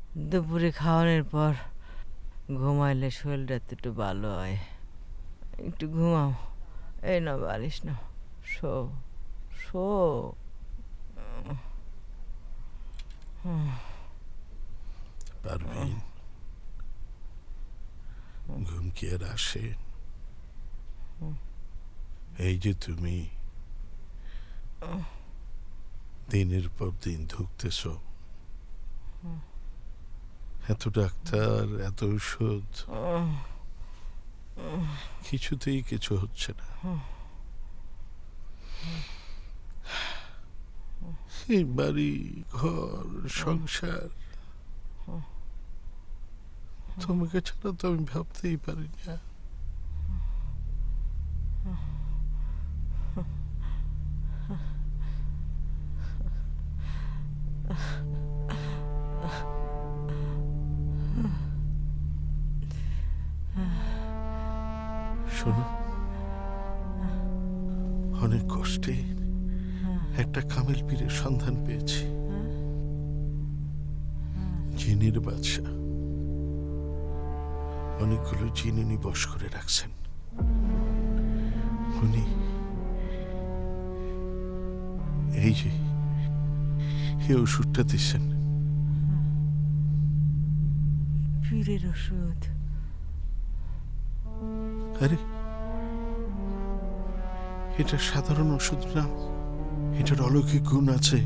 দুপুরে খাওয়ানোর পর ঘুমাইলে শরীরটা একটু ভালো হয়। একটু ঘুমাও। এই না বালিশ না, শো শো। পারভিন, ঘুম কি আর আসে? এই যে তুমি দিনের পর দিন ধুকতেছ, এত ডাক্তার, এত ওষুধ, কিছুতেই কিছু হচ্ছে না। এই বাড়ি ঘর সংসার, তোমাকে ছাড়া তো আমি ভাবতেই পারি না। শোনো, অনেক কষ্টে একটা কামেল পীরের সন্ধান পেয়েছি। জিনের বাদশা অনেকগুলো জিন উনি বশ করে রাখছেন। উনি এই যে এই ওষুধটা দিচ্ছেন। পীরের ওষুধ? আরে এটা সাধারণ ওষুধ না, এটার অলৌকিক গুণ আছে।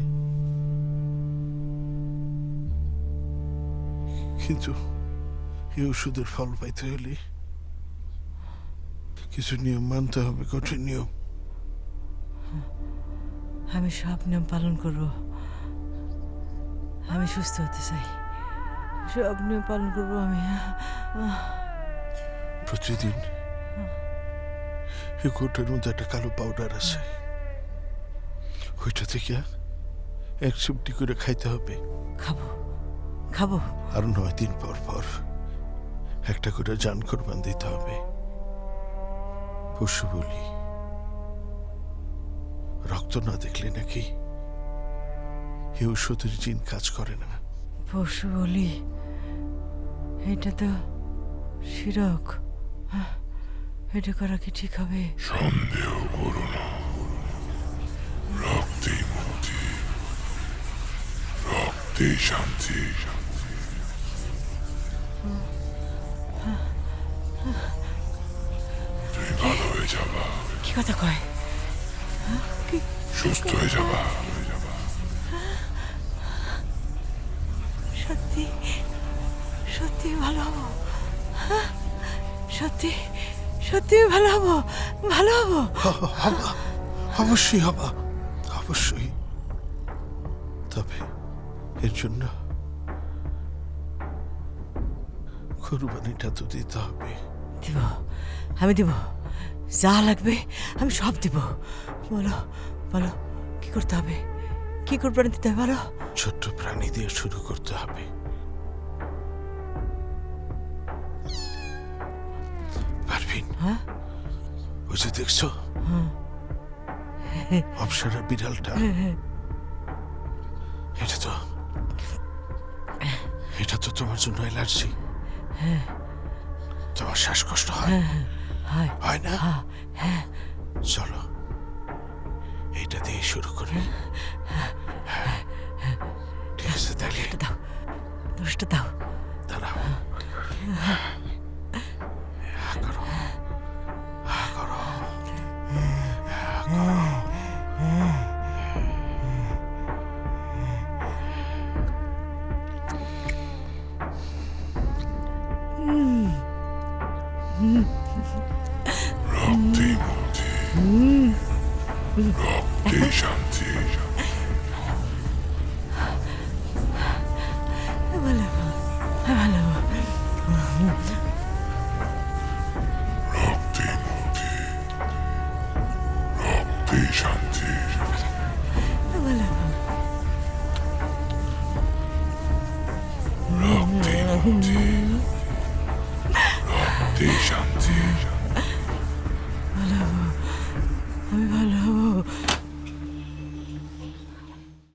কিন্তু এই ওষুধের ফল পাইতে হলে কিছু নিয়ম মানতে হবে, কঠিন নিয়ম। আমি সব নিয়ম পালন করব। আমি সুস্থ হতে চাই, সব নিয়ম পালন করব আমি। প্রতিদিন এই কোটের মধ্যে একটা কালো পাউডার আছে, ওইটা থেকে এক চিমটি করে খাইতে হবে। খাবো খাবো। আর 9 দিন পর পর একটা করে জান কোরবান দিতে হবে। পশু বলি রক্ত না দেখলে নাকি এই ওষুধের জিন কাজ করে না। পশু বলি? এটা তো শিরক। এটা করা কি ঠিক হবে? সন্দেহ করো না, রক্তেই মুক্তি, রক্তেই শান্তি। তুমি ভালো হয়ে যাবা। কি কথা কয়? সুস্থ হয়ে যাবা। সত্যি সত্যি ভালো হবো? সত্যি সত্যি ভালো হবো? ভালো হবো? হবা, অবশ্যই হবা, অবশ্যই। তবে এর জন্য কোরবানিটা তো দিতে হবে। দিব, আমি দিব, যা লাগবে আমি সব দিব। বলো বলো, কি করতে হবে? কি কোরবানি দিতে হবে বলো? ছোট্ট প্রাণী দিয়ে শুরু করতে হবে। পারভিন, হ্যাঁ ওই যে দেখছো অপসরা বিড়ালটা, এটা তো তোমার জন্য অ্যালার্জি। তোমার শ্বাসকষ্ট হয়, হয় না? চলো এইটা দিয়ে শুরু করি। ঠিক আছে, তাহলে দাও, দোষটা দাও। দাঁড়াও, করো করো করো। রক্তেই মুক্তি, রক্তেই শান্তি। ভালো ভালো। রক্তেই মুক্তি, রক্তেই শান্তি। ভালো রক্তেই মুক্তি, রক্তেই শান্তি।